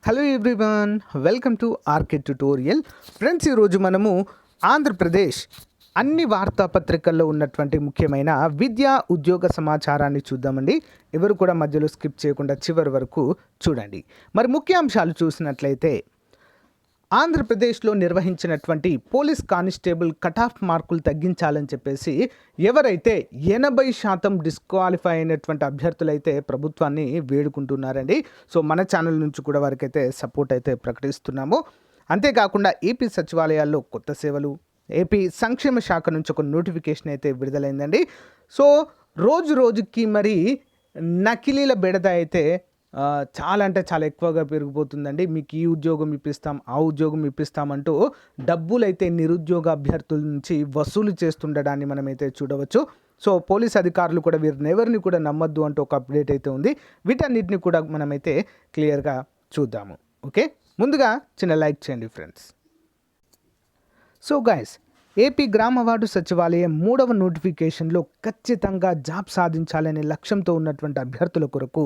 Hello everyone, welcome to RK tutorial. Friends, ఈరోజు మనము ఆంధ్రప్రదేశ్ అన్ని వార్తాపత్రికల్లో ఉన్నటువంటి ముఖ్యమైన విద్యా ఉద్యోగ సమాచారాన్ని చూద్దామండి. ఎవరు కూడా మధ్యలో స్కిప్ చేయకుండా చివరి వరకు చూడండి. మరి ముఖ్యాంశాలు చూసినట్లయితే, ఆంధ్రప్రదేశ్లో నిర్వహించినటువంటి పోలీస్ కానిస్టేబుల్ కటాఫ్ మార్కులు తగ్గించాలని చెప్పేసి ఎవరైతే 80% డిస్క్వాలిఫై అయినటువంటి అభ్యర్థులైతే ప్రభుత్వాన్ని వేడుకుంటున్నారండి. సో మన ఛానల్ నుంచి కూడా వారికైతే సపోర్ట్ అయితే ప్రకటిస్తున్నాము. అంతేకాకుండా ఏపీ సచివాలయాల్లో కొత్త సేవలు, ఏపీ సంక్షేమ శాఖ నుంచి ఒక నోటిఫికేషన్ అయితే విడుదలైందండి. సో రోజు రోజుకి మరి నకిలీల బెడద అయితే చాలా అంటే చాలా ఎక్కువగా పెరిగిపోతుందండి. మీకు ఈ ఉద్యోగం ఇప్పిస్తాం, ఆ ఉద్యోగం ఇప్పిస్తామంటూ డబ్బులైతే నిరుద్యోగ అభ్యర్థుల నుంచి వసూలు చేస్తుండడాన్ని మనమైతే చూడవచ్చు. సో పోలీస్ అధికారులు కూడా వీరినెవరిని కూడా నమ్మద్దు అంటూ ఒక అప్డేట్ అయితే ఉంది. వీటన్నిటిని కూడా మనమైతే క్లియర్గా చూద్దాము. ఓకే, ముందుగా చిన్న లైక్ చేయండి ఫ్రెండ్స్. సో గైస్, ఏపీ గ్రామ వార్డు సచివాలయం 3వ నోటిఫికేషన్లో ఖచ్చితంగా జాబ్ సాధించాలనే లక్ష్యంతో ఉన్నటువంటి అభ్యర్థుల కొరకు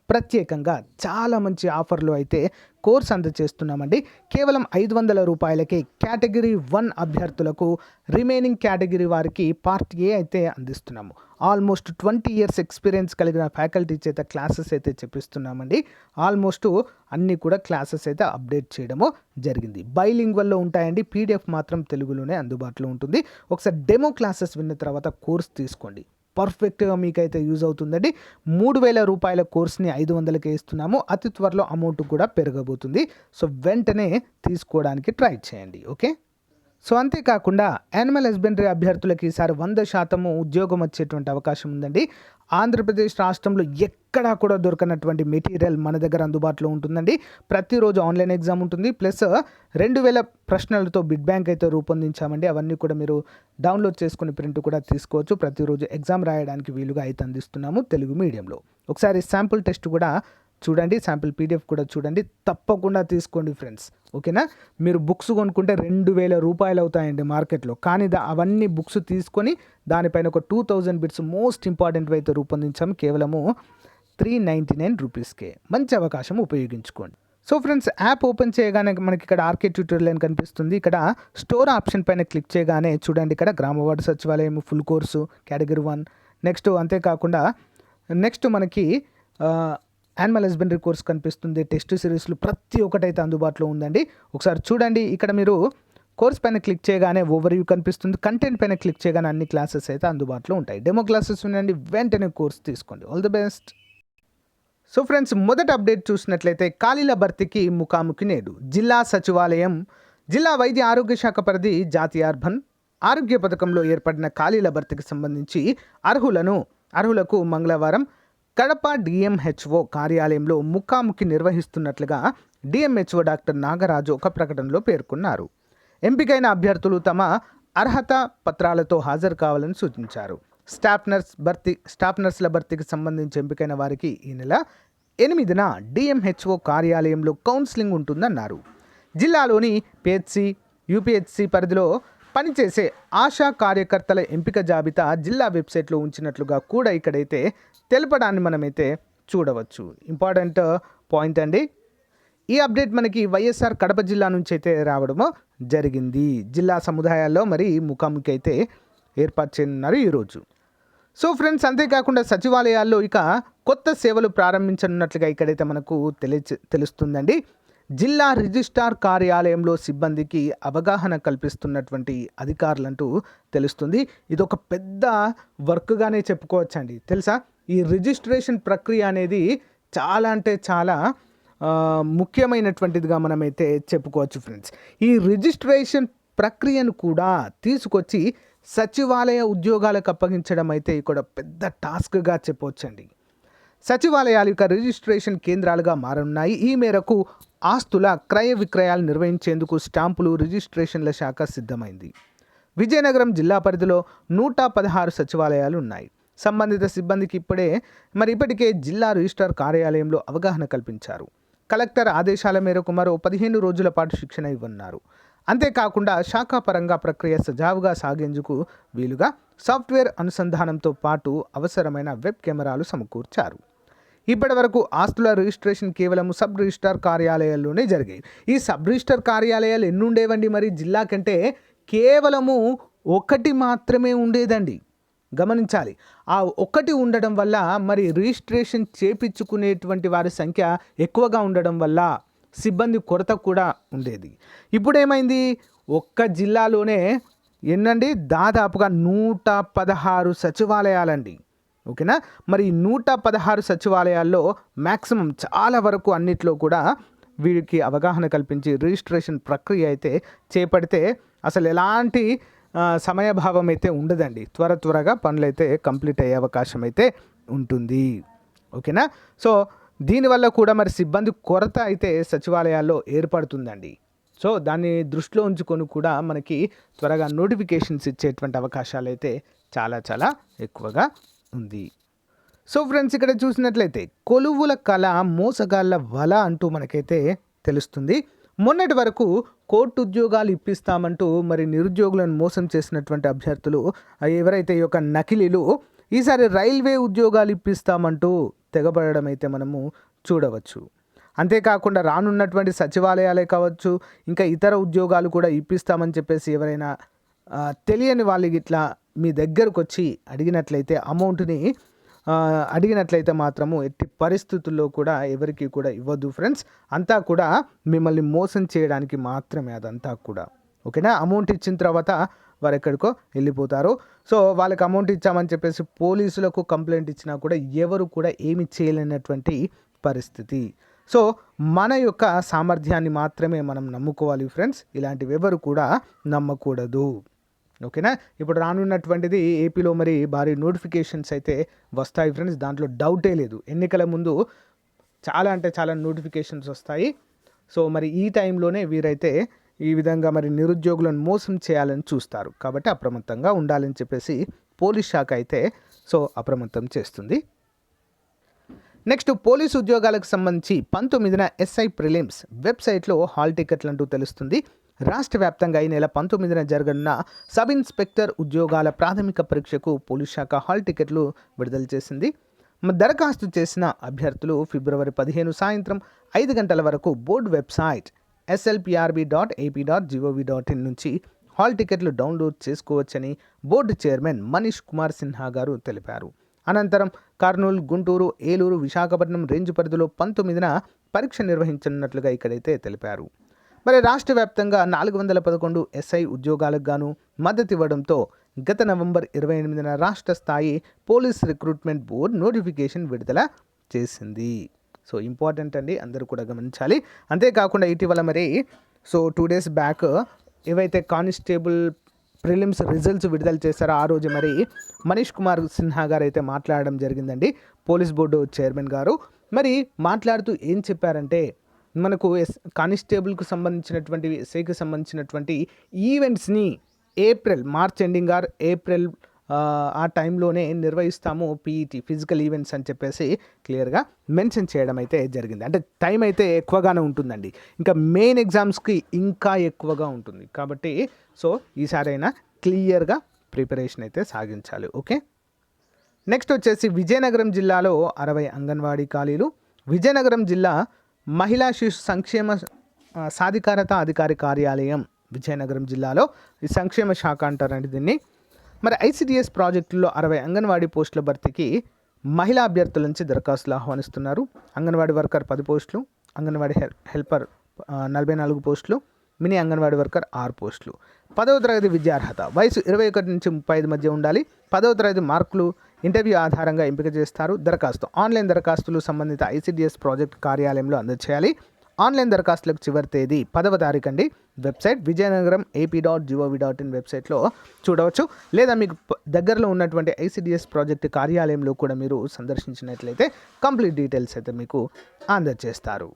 ప్రత్యేకంగా చాలా మంచి ఆఫర్లు అయితే కోర్స్ అందజేస్తున్నామండి. కేవలం 500 రూపాయలకే కేటగిరీ 1 అభ్యర్థులకు, రిమైనింగ్ కేటగిరీ వారికి పార్ట్ ఏ అయితే అందిస్తున్నాము. ఆల్మోస్ట్ 20 years ఎక్స్పీరియన్స్ కలిగిన ఫ్యాకల్టీ చేత క్లాసెస్ అయితే చెప్పిస్తున్నామండి. ఆల్మోస్ట్ అన్నీ కూడా క్లాసెస్ అయితే అప్డేట్ చేయడము జరిగింది. బైలింగ్వల్లో ఉంటాయండి. పీడిఎఫ్ మాత్రం తెలుగులోనే అందుబాటులో ఉంటుంది. ఒకసారి డెమో క్లాసెస్ విన్న తర్వాత కోర్స్ తీసుకోండి. పర్ఫెక్ట్గా మీకైతే యూజ్ అవుతుందండి. 3000 రూపాయల కోర్స్ని 500కే ఇస్తున్నాము. అతి త్వరలో అమౌంట్ కూడా పెరగబోతుంది. సో వెంటనే తీసుకోవడానికి ట్రై చేయండి. ఓకే, సో అంతేకాకుండా యానిమల్ హస్బెండరీ అభ్యర్థులకి ఈసారి 100% ఉద్యోగం వచ్చేటువంటి అవకాశం ఉందండి. ఆంధ్రప్రదేశ్ రాష్ట్రంలో ఎక్కడా కూడా దొరకనటువంటి మెటీరియల్ మన దగ్గర అందుబాటులో ఉంటుందండి. ప్రతిరోజు ఆన్లైన్ ఎగ్జామ్ ఉంటుంది. ప్లస్ 2000 ప్రశ్నలతో బిడ్ బ్యాంక్ అయితే రూపొందించామండి. అవన్నీ కూడా మీరు డౌన్లోడ్ చేసుకుని ప్రింట్ కూడా తీసుకోవచ్చు. ప్రతిరోజు ఎగ్జామ్ రాయడానికి వీలుగా అయితే అందిస్తున్నాము తెలుగు మీడియంలో. ఒకసారి శాంపుల్ టెస్ట్ కూడా చూడండి, శాంపుల్ పీడిఎఫ్ కూడా చూడండి. తప్పకుండా తీసుకోండి ఫ్రెండ్స్. ఓకేనా, మీరు బుక్స్ కొనుక్కుంటే 2000 రూపాయలు అవుతాయండి మార్కెట్లో. కానీ అవన్నీ బుక్స్ తీసుకొని దానిపైన ఒక 2000 బిట్స్ మోస్ట్ ఇంపార్టెంట్ అయితే రూపొందించాము. కేవలము 399 రూపీస్కే. మంచి అవకాశం, ఉపయోగించుకోండి. సో ఫ్రెండ్స్, యాప్ ఓపెన్ చేయగానే మనకి ఇక్కడ ఆర్కే ట్యూటోరియల్ అని కనిపిస్తుంది. ఇక్కడ స్టోర్ ఆప్షన్ పైన క్లిక్ చేయగానే చూడండి, ఇక్కడ గ్రామ వార్డు సచివాలయం ఫుల్ కోర్సు కేటగిరీ 1. నెక్స్ట్ అంతేకాకుండా నెక్స్ట్ మనకి యానిమల్ హస్బెండరీ కోర్స్ కనిపిస్తుంది. టెస్ట్ సిరీస్లు ప్రతి ఒక్కటైతే అందుబాటులో ఉందండి. ఒకసారి చూడండి, ఇక్కడ మీరు కోర్స్ పైన క్లిక్ చేయగానే ఓవర్వ్యూ కనిపిస్తుంది. కంటెంట్ పైన క్లిక్ చేయగానే అన్ని క్లాసెస్ అయితే అందుబాటులో ఉంటాయి. డెమో క్లాసెస్ వినండి, వెంటనే కోర్స్ తీసుకోండి. All the best. So friends, మొదటి అప్డేట్ చూసినట్లయితే, ఖాళీల భర్తీకి ముఖాముఖి నేడు. జిల్లా సచివాలయం జిల్లా వైద్య ఆరోగ్య శాఖ పరిధి జాతీయ అర్బన్ ఆరోగ్య పథకంలో ఏర్పడిన ఖాళీల భర్తీకి సంబంధించి అర్హులకు మంగళవారం కడప డిఎంహెచ్ఓ కార్యాలయంలో ముఖాముఖి నిర్వహిస్తున్నట్లుగా డిఎంహెచ్ఓ డాక్టర్ నాగరాజు ఒక ప్రకటనలో పేర్కొన్నారు. ఎంపికైన అభ్యర్థులు తమ అర్హత పత్రాలతో హాజరు కావాలని సూచించారు. స్టాఫ్ నర్సుల భర్తీకి సంబంధించి ఎంపికైన వారికి ఈ నెల 8న డిఎంహెచ్ఓ కార్యాలయంలో కౌన్సిలింగ్ ఉంటుందన్నారు. జిల్లాలోని పిహెచ్సి, యూపీహెచ్సి పరిధిలో పనిచేసే ఆశా కార్యకర్తల ఎంపిక జాబితా జిల్లా వెబ్సైట్లో ఉంచినట్లుగా కూడా ఇక్కడైతే తెలపడాన్ని మనమైతే చూడవచ్చు. ఇంపార్టెంట్ పాయింట్ అండి. ఈ అప్డేట్ మనకి వైఎస్ఆర్ కడప జిల్లా నుంచి అయితే రావడము జరిగింది. జిల్లా సముదాయాల్లో మరి ముఖాముఖి అయితే ఏర్పాటు చేయనున్నారు ఈరోజు. సో ఫ్రెండ్స్, అంతేకాకుండా సచివాలయాల్లో ఇక కొత్త సేవలు ప్రారంభించనున్నట్లుగా ఇక్కడైతే మనకు తెలుస్తుందండి. జిల్లా రిజిస్ట్రార్ కార్యాలయంలో సిబ్బందికి అవగాహన కల్పిస్తున్నటువంటి అధికారులంటూ తెలుస్తుంది. ఇది ఒక పెద్ద వర్క్గానే చెప్పుకోవచ్చండి. తెలుసా, ఈ రిజిస్ట్రేషన్ ప్రక్రియ అనేది చాలా అంటే చాలా ముఖ్యమైనటువంటిదిగా మనమైతే చెప్పుకోవచ్చు ఫ్రెండ్స్. ఈ రిజిస్ట్రేషన్ ప్రక్రియను కూడా తీసుకొచ్చి సచివాలయ ఉద్యోగాలకు అప్పగించడం అయితే ఇక్కడ పెద్ద టాస్క్గా చెప్పవచ్చండి. సచివాలయాలు ఇక రిజిస్ట్రేషన్ కేంద్రాలుగా మారనున్నాయి. ఈ మేరకు ఆస్తుల క్రయ విక్రయాలు నిర్వహించేందుకు స్టాంపులు రిజిస్ట్రేషన్ల శాఖ సిద్ధమైంది. విజయనగరం జిల్లా పరిధిలో 116 సచివాలయాలు ఉన్నాయి. సంబంధిత సిబ్బందికి ఇప్పటికే జిల్లా రిజిస్ట్రార్ కార్యాలయంలో అవగాహన కల్పించారు. కలెక్టర్ ఆదేశాల మేరకు మరో 15 రోజుల పాటు శిక్షణ ఇవ్వనున్నారు. అంతేకాకుండా శాఖాపరంగా ప్రక్రియ సజావుగా సాగేందుకు వీలుగా సాఫ్ట్వేర్ అనుసంధానంతో పాటు అవసరమైన వెబ్ కెమెరాలు సమకూర్చారు. ఇప్పటి వరకు ఆస్తుల రిజిస్ట్రేషన్ కేవలం సబ్ రిజిస్ట్రార్ కార్యాలయాల్లోనే జరిగాయి. ఈ సబ్ రిజిస్ట్రార్ కార్యాలయాలు ఎన్ని ఉండేవండి? మరి జిల్లా కంటే కేవలము ఒకటి మాత్రమే ఉండేదండి. గమనించాలి. ఆ ఒకటి ఉండడం వల్ల మరి రిజిస్ట్రేషన్ చేపించుకునేటువంటి వారి సంఖ్య ఎక్కువగా ఉండడం వల్ల సిబ్బంది కొరత కూడా ఉండేది. ఇప్పుడేమైంది? ఒక్క జిల్లాలోనే ఎన్నండి దాదాపుగా 116 సచివాలయాలండి. ఓకేనా? మరి 116 సచివాలయాల్లో మ్యాక్సిమం చాలా వరకు అన్నిట్లో కూడా వీరికి అవగాహన కల్పించి రిజిస్ట్రేషన్ ప్రక్రియ అయితే చేపడితే అసలు ఎలాంటి సమయభావం అయితే ఉండదండి. త్వరగా పనులు అయితే కంప్లీట్ అయ్యే అవకాశం అయితే ఉంటుంది. ఓకేనా? సో దీనివల్ల కూడా మరి సిబ్బంది కొరత అయితే సచివాలయాల్లో ఏర్పడుతుందండి. సో దాన్ని దృష్టిలో ఉంచుకొని కూడా మనకి త్వరగా నోటిఫికేషన్స్ ఇచ్చేటువంటి అవకాశాలు అయితే చాలా ఎక్కువగా ఉంది. సో ఫ్రెండ్స్, ఇక్కడ చూసినట్లయితే కొలువుల కళ మోసగాళ్ళ వల అంటూ మనకైతే తెలుస్తుంది. మొన్నటి వరకు కోర్టు ఉద్యోగాలు ఇప్పిస్తామంటూ మరి నిరుద్యోగులను మోసం చేసినటువంటి అభ్యర్థులు ఎవరైతే ఈ యొక్క నకిలీలు ఈసారి రైల్వే ఉద్యోగాలు ఇప్పిస్తామంటూ తెగబడడం అయితే మనము చూడవచ్చు. అంతేకాకుండా రానున్నటువంటి సచివాలయాలే కావచ్చు, ఇంకా ఇతర ఉద్యోగాలు కూడా ఇప్పిస్తామని చెప్పేసి ఎవరైనా తెలియని వాళ్ళకి ఇట్లా మీ దగ్గరకు వచ్చి అడిగినట్లయితే అమౌంట్ని అడిగినట్లయితే మాత్రము ఎట్టి పరిస్థితుల్లో కూడా ఎవరికి కూడా ఇవ్వద్దు ఫ్రెండ్స్. అంతా కూడా మిమ్మల్ని మోసం చేయడానికి మాత్రమే అదంతా కూడా. ఓకేనా? అమౌంట్ ఇచ్చిన తర్వాత వారు ఎక్కడికో వెళ్ళిపోతారు. సో వాళ్ళకి అమౌంట్ ఇచ్చామని చెప్పేసి పోలీసులకు కంప్లైంట్ ఇచ్చినా కూడా ఎవరు కూడా ఏమి చేయలేనటువంటి పరిస్థితి. సో మన యొక్క సామర్థ్యాన్ని మాత్రమే మనం నమ్ముకోవాలి ఫ్రెండ్స్. ఇలాంటివి ఎవరు కూడా నమ్మకూడదు. ఓకేనా? ఇప్పుడు రానున్నటువంటిది ఏపీలో మరి భారీ నోటిఫికేషన్స్ అయితే వస్తాయి ఫ్రెండ్స్. దాంట్లో డౌటే లేదు. ఎన్నికల ముందు చాలా నోటిఫికేషన్స్ వస్తాయి. సో మరి ఈ టైంలోనే వీరైతే ఈ విధంగా మరి నిరుద్యోగులను మోసం చేయాలని చూస్తారు. కాబట్టి అప్రమత్తంగా ఉండాలని చెప్పేసి పోలీస్ శాఖ అయితే అప్రమత్తం చేస్తుంది. నెక్స్ట్, పోలీసు ఉద్యోగాలకు సంబంధించి 19న ఎస్ఐ ప్రిలిమ్స్ వెబ్సైట్లో హాల్ టికెట్లు అంటూ తెలుస్తుంది. రాష్ట్ర వ్యాప్తంగా ఈ నెల 19న జరగనున్న సబ్ ఇన్స్పెక్టర్ ఉద్యోగాల ప్రాథమిక పరీక్షకు పోలీస్ శాఖ హాల్ టికెట్లు విడుదల చేసింది. దరఖాస్తు చేసిన అభ్యర్థులు ఫిబ్రవరి 15 సాయంత్రం 5 గంటల వరకు బోర్డు వెబ్సైట్ slprb.ap.gov.in నుంచి హాల్ టికెట్లు డౌన్లోడ్ చేసుకోవచ్చని బోర్డు చైర్మన్ మనీష్ కుమార్ సిన్హా గారు తెలిపారు. అనంతరం కర్నూలు, గుంటూరు, ఏలూరు, విశాఖపట్నం రేంజ్ పరిధిలో 19న పరీక్ష నిర్వహించనున్నట్లుగా ఇక్కడైతే తెలిపారు. మరి రాష్ట్ర వ్యాప్తంగా 411 ఎస్ఐ ఉద్యోగాలకు గాను మద్దతు ఇవ్వడంతో గత నవంబర్ 28న రాష్ట్ర స్థాయి పోలీస్ రిక్రూట్మెంట్ బోర్డు నోటిఫికేషన్ విడుదల చేసింది. సో ఇంపార్టెంట్ అండి, అందరూ కూడా గమనించాలి. అంతేకాకుండా ఇటీవల మరి 2 days బ్యాక్ ఏవైతే కానిస్టేబుల్ ప్రిలిమ్స్ రిజల్ట్స్ విడుదల చేశారో ఆ రోజు మరి మనీష్ కుమార్ సిన్హా గారు అయితే మాట్లాడడం జరిగిందండి, పోలీస్ బోర్డు చైర్మన్ గారు. మరి మాట్లాడుతూ ఏం చెప్పారంటే, మనకు కానిస్టేబుల్కు సంబంధించినటువంటి ఎస్ఐకి సంబంధించినటువంటి ఈవెంట్స్ని మార్చ్ ఎండింగ్ ఆర్ ఏప్రిల్ ఆ టైంలోనే నిర్వహిస్తాము, పీఈటీ ఫిజికల్ ఈవెంట్స్ అని చెప్పేసి క్లియర్గా మెన్షన్ చేయడం అయితే జరిగింది. అంటే టైం అయితే ఎక్కువగానే ఉంటుందండి, ఇంకా మెయిన్ ఎగ్జామ్స్కి ఇంకా ఎక్కువగా ఉంటుంది. కాబట్టి ఈసారైనా క్లియర్గా ప్రిపరేషన్ అయితే సాగించాలి. ఓకే. నెక్స్ట్ వచ్చేసి విజయనగరం జిల్లాలో 60 అంగన్వాడీ ఖాళీలు. విజయనగరం జిల్లా మహిళా శిశు సంక్షేమ సాధికారత అధికారి కార్యాలయం విజయనగరం జిల్లాలో ఈ సంక్షేమ శాఖ అంటారండి దీన్ని. మరి ఐసిడిఎస్ ప్రాజెక్టుల్లో 60 అంగన్వాడీ పోస్టుల భర్తీకి మహిళా అభ్యర్థుల నుంచి దరఖాస్తులు ఆహ్వానిస్తున్నారు. అంగన్వాడీ వర్కర్ 10 పోస్టులు, అంగన్వాడీ హెల్పర్ 44 పోస్టులు, మినీ అంగన్వాడీ వర్కర్ 6 పోస్టులు. 10వ తరగతి విద్యార్హత, వయసు 21 నుంచి 35 మధ్య ఉండాలి. 10వ తరగతి మార్కులు ఇంటర్వ్యూ ఆధారంగా ఎంపిక చేస్తారు. దరఖాస్తు ఆన్లైన్ దరఖాస్తులు సంబంధిత ఐసిడిఎస్ ప్రాజెక్ట్ కార్యాలయంలో అందజేయాలి. ఆన్లైన్ దరఖాస్తులకు చివరి తేదీ 10వ తారీఖు అండి. వెబ్సైట్ విజయనగరం ap.gov.in వెబ్సైట్లో చూడవచ్చు, లేదా మీకు దగ్గరలో ఉన్నటువంటి ఐసిడిఎస్ ప్రాజెక్ట్ కార్యాలయంలో కూడా మీరు సందర్శించినట్లయితే కంప్లీట్ డీటెయిల్స్ అయితే మీకు అందజేస్తారు.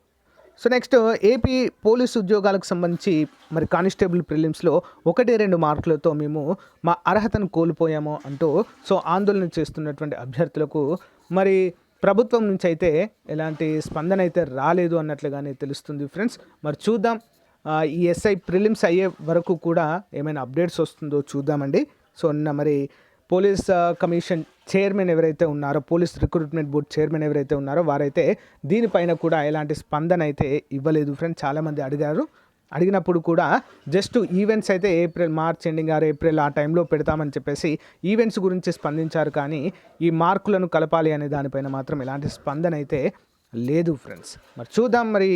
సో నెక్స్ట్, ఏపీ పోలీసు ఉద్యోగాలకు సంబంధించి మరి కానిస్టేబుల్ ప్రిలిమ్స్లో 1-2 మార్కులతో మేము మా అర్హతను కోల్పోయాము అంటూ ఆందోళన చేస్తున్నటువంటి అభ్యర్థులకు మరి ప్రభుత్వం నుంచి అయితే ఎలాంటి స్పందన అయితే రాలేదు అన్నట్లుగానే తెలుస్తుంది ఫ్రెండ్స్. మరి చూద్దాం, ఈ ఎస్ఐ ప్రిలిమ్స్ అయ్యే వరకు కూడా ఏమైనా అప్డేట్స్ వస్తుందో చూద్దామండి. నిన్న మరి పోలీస్ కమిషన్ చైర్మన్ ఎవరైతే ఉన్నారో, పోలీస్ రిక్రూట్మెంట్ బోర్డ్ చైర్మన్ ఎవరైతే ఉన్నారో వారైతే దీనిపైన కూడా ఎలాంటి స్పందన అయితే ఇవ్వలేదు ఫ్రెండ్స్. చాలామంది అడిగినప్పుడు కూడా జస్ట్ ఈవెంట్స్ అయితే మార్చ్ ఎండింగ్ ఆర్ ఏప్రిల్ ఆ టైంలో పెడతామని చెప్పేసి ఈవెంట్స్ గురించి స్పందించారు, కానీ ఈ మార్కులను కలపాలి అనే దానిపైన మాత్రం ఎలాంటి స్పందన అయితే లేదు ఫ్రెండ్స్. మరి చూద్దాం, మరి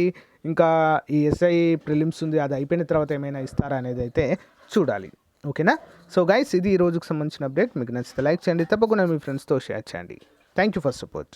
ఇంకా ఈ ఎస్ఐ ప్రిలిమ్స్ ఉంది, అది అయిపోయిన తర్వాత ఏమైనా ఇస్తారా అనేది అయితే చూడాలి. ఓకేనా? సో గైస్, ఇది ఈ రోజుకు సంబంధించిన అప్డేట్. మీకు నచ్చితే లైక్ చేయండి, తప్పకుండా మీ ఫ్రెండ్స్తో షేర్ చేయండి. Thank you for support.